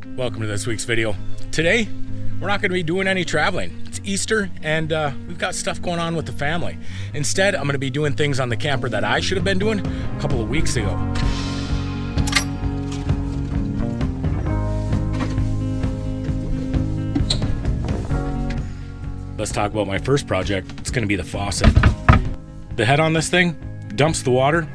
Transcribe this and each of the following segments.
Welcome to this week's video. Today, we're not going to be doing any traveling. It's Easter and we've got stuff going on with the family. Instead, I'm going to be doing things on the camper that I should have been doing a couple of weeks ago. Let's talk about my first project. It's going to be the faucet. The head on this thing dumps the water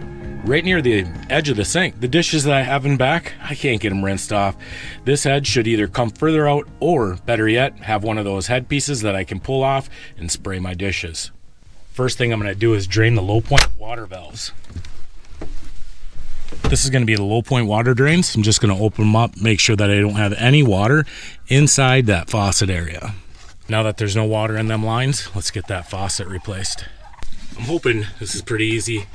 right near the edge of the sink. The dishes that I have in back, I can't get them rinsed off. This head should either come further out or, better yet, have one of those head pieces that I can pull off and spray my dishes. First thing I'm going to do is drain the low point water valves. This is going to be the low point water drains. I'm just going to open them up, make sure that I don't have any water inside that faucet area. Now that there's no water in them lines, let's get that faucet replaced. I'm hoping this is pretty easy.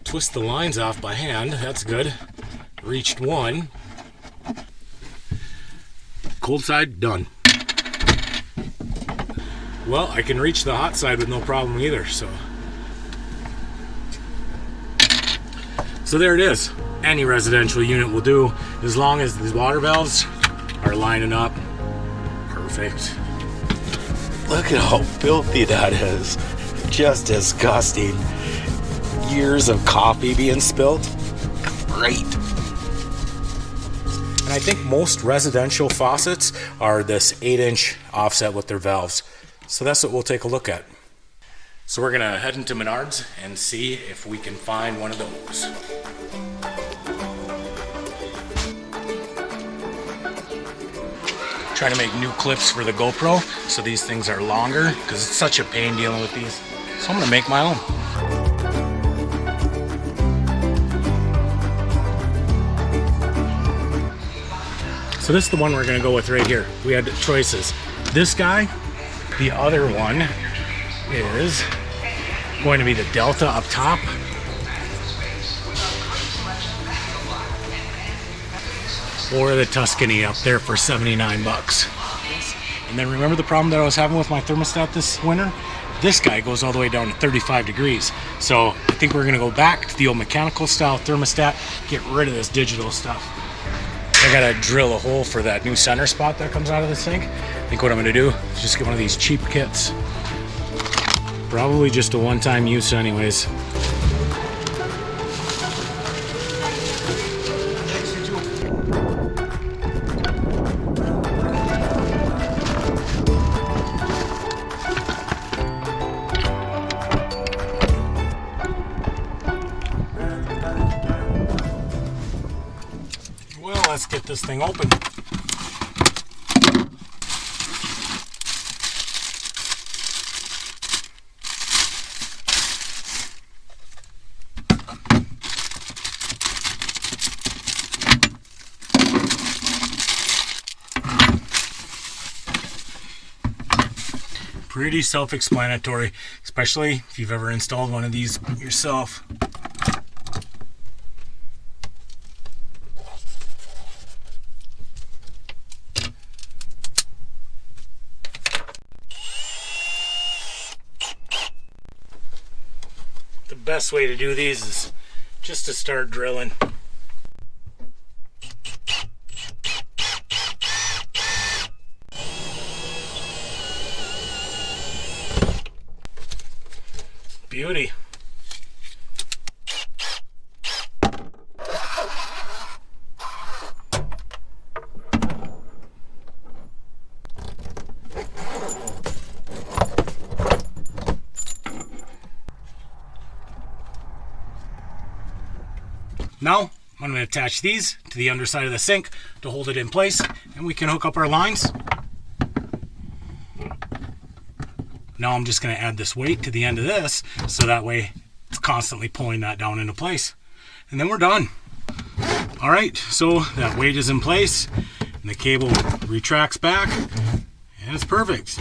Twist the lines off by hand, that's good. Reached one. Cold side, done. Well, I can reach the hot side with no problem either, so there it is. Any residential unit will do, as long as these water valves are lining up. Perfect. Look at how filthy that is. Just disgusting. Years of coffee being spilled. Great. And I think most residential faucets are this 8-inch offset with their valves. So that's what we'll take a look at. So we're gonna head into Menards and see if we can find one of those. Trying to make new clips for the GoPro so these things are longer because it's such a pain dealing with these. So I'm gonna make my own. So this is the one we're gonna go with right here. We had choices. This guy, the other one is going to be the Delta up top. Or the Tuscany up there for 79 bucks. And then remember the problem that I was having with my thermostat this winter? This guy goes all the way down to 35 degrees. So I think we're gonna go back to the old mechanical style thermostat, get rid of this digital stuff. I gotta drill a hole for that new center spot that comes out of the sink. I think what I'm gonna do is just get one of these cheap kits. Probably just a one-time use anyways. Let's get this thing open. Pretty self-explanatory, especially if you've ever installed one of these yourself. The best way to do these is just to start drilling. Beauty. Now, I'm going to attach these to the underside of the sink to hold it in place, and we can hook up our lines. Now I'm just going to add this weight to the end of this, so that way it's constantly pulling that down into place. And then we're done. All right, so that weight is in place, and the cable retracts back, and it's perfect.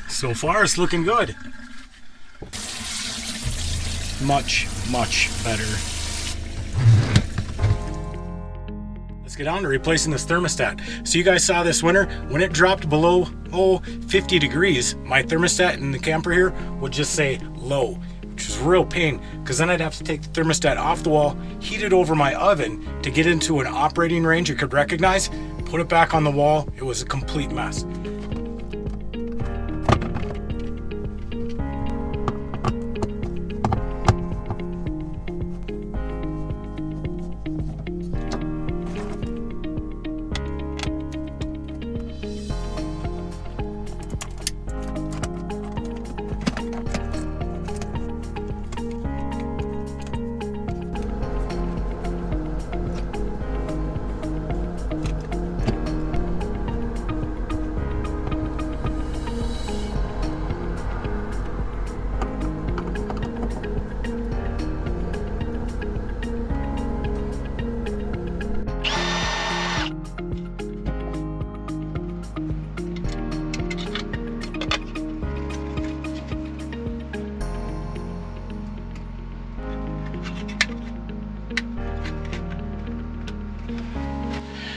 So far, it's looking good. Much better. Let's get on to replacing this thermostat. So you guys saw this winter, when it dropped below 50 degrees, my thermostat in the camper here would just say low, which was a real pain because then I'd have to take the thermostat off the wall, heat it over my oven to get into an operating range it could recognize, put it back on the wall. It was a complete mess.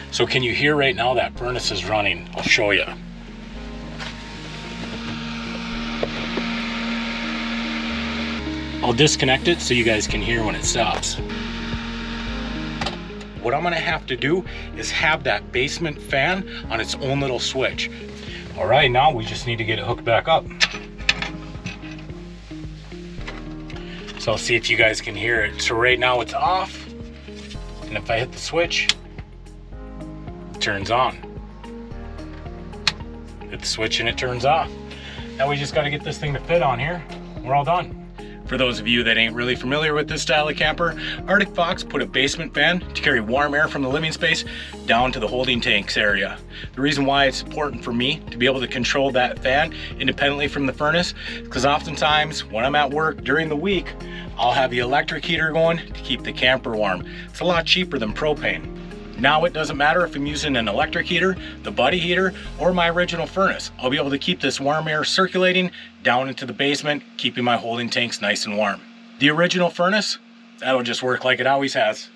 So can you hear right now that furnace is running? I'll show you. I'll disconnect it so you guys can hear when it stops. What I'm gonna have to do is have that basement fan on its own little switch. All right, now we just need to get it hooked back up. So I'll see if you guys can hear it. So right now it's off, and if I hit the switch, turns on. Hit the switch and it turns off. Now we just got to get this thing to fit on here. We're all done. For those of you that ain't really familiar with this style of camper, Arctic Fox put a basement fan to carry warm air from the living space down to the holding tanks area. The reason why it's important for me to be able to control that fan independently from the furnace, because oftentimes when I'm at work during the week, I'll have the electric heater going to keep the camper warm. It's a lot cheaper than propane. Now it doesn't matter if I'm using an electric heater, the buddy heater, or my original furnace. I'll be able to keep this warm air circulating down into the basement, keeping my holding tanks nice and warm. The original furnace, that'll just work like it always has.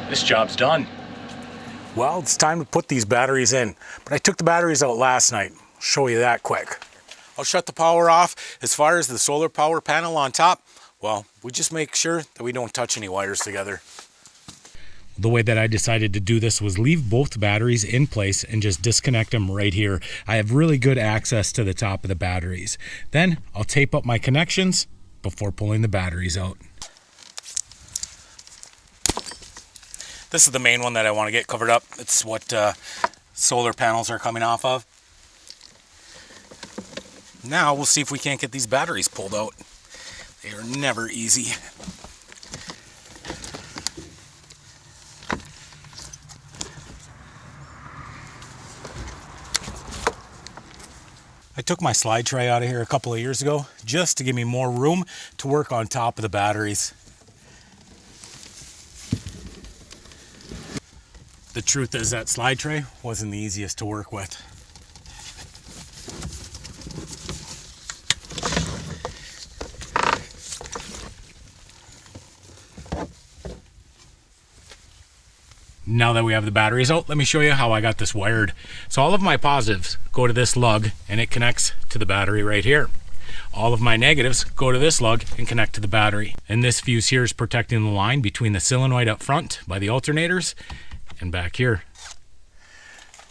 This job's done. Well, it's time to put these batteries in, but I took the batteries out last night. I'll show you that quick. I'll shut the power off. As far as the solar power panel on top, well, we just make sure that we don't touch any wires together. The way that I decided to do this was leave both batteries in place and just disconnect them right here. I have really good access to the top of the batteries. Then I'll tape up my connections before pulling the batteries out. This is the main one that I want to get covered up. It's what solar panels are coming off of. Now we'll see if we can't get these batteries pulled out. They are never easy. I took my slide tray out of here a couple of years ago just to give me more room to work on top of the batteries. The truth is that slide tray wasn't the easiest to work with. Now that we have the batteries out, let me show you how I got this wired. So all of my positives go to this lug and it connects to the battery right here. All of my negatives go to this lug and connect to the battery. And this fuse here is protecting the line between the solenoid up front by the alternators and back here.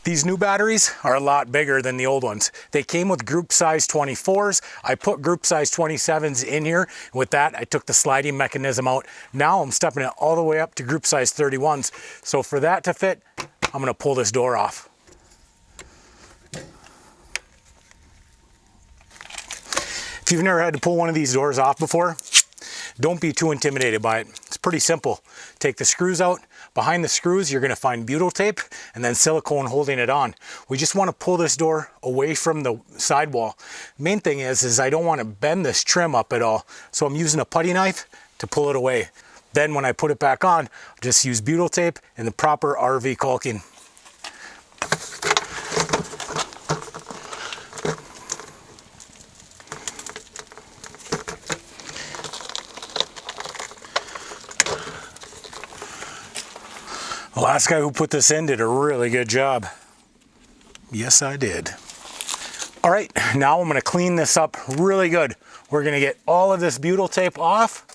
These new batteries are a lot bigger than the old ones. They came with group size 24s. I put group size 27s in here. With that, I took the sliding mechanism out. Now I'm stepping it all the way up to group size 31s. So for that to fit, I'm gonna pull this door off. If you've never had to pull one of these doors off before, don't be too intimidated by it. It's pretty simple. Take the screws out. Behind the screws, you're gonna find butyl tape and then silicone holding it on. We just wanna pull this door away from the sidewall. Main thing is I don't wanna bend this trim up at all. So I'm using a putty knife to pull it away. Then when I put it back on, I'll just use butyl tape and the proper RV caulking. The last guy who put this in did a really good job. Yes, I did. All right, now I'm gonna clean this up really good. We're gonna get all of this butyl tape off.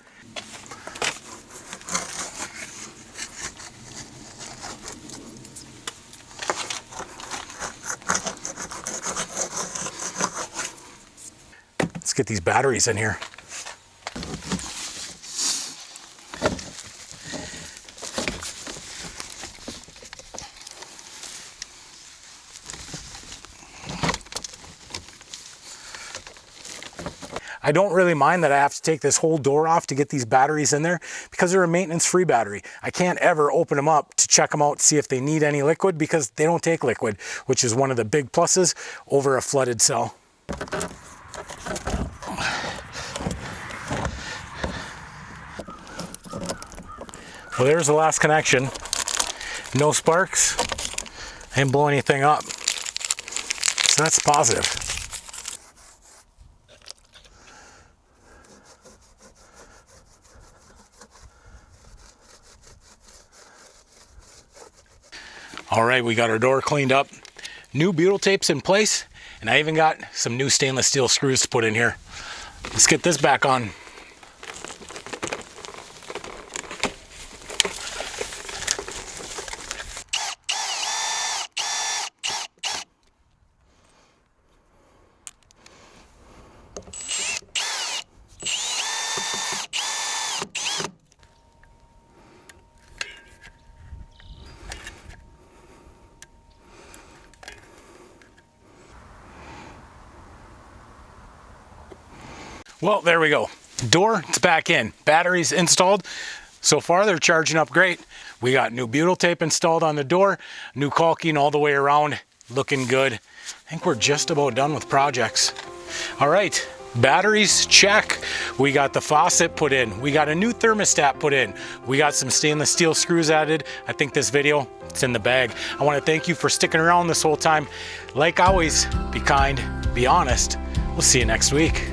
Let's get these batteries in here. I don't really mind that I have to take this whole door off to get these batteries in there because they're a maintenance-free battery. I can't ever open them up to check them out, see if they need any liquid, because they don't take liquid, which is one of the big pluses over a flooded cell. Well, there's the last connection. No sparks. I didn't blow anything up. So that's positive. All right, we got our door cleaned up. New butyl tape's in place, and I even got some new stainless steel screws to put in here. Let's get this back on. Well, there we go. Door, it's back in. Batteries installed. So far, they're charging up great. We got new butyl tape installed on the door, new caulking all the way around, looking good. I think we're just about done with projects. All right, batteries, check. We got the faucet put in. We got a new thermostat put in. We got some stainless steel screws added. I think this video, it's in the bag. I want to thank you for sticking around this whole time. Like always, be kind, be honest. We'll see you next week.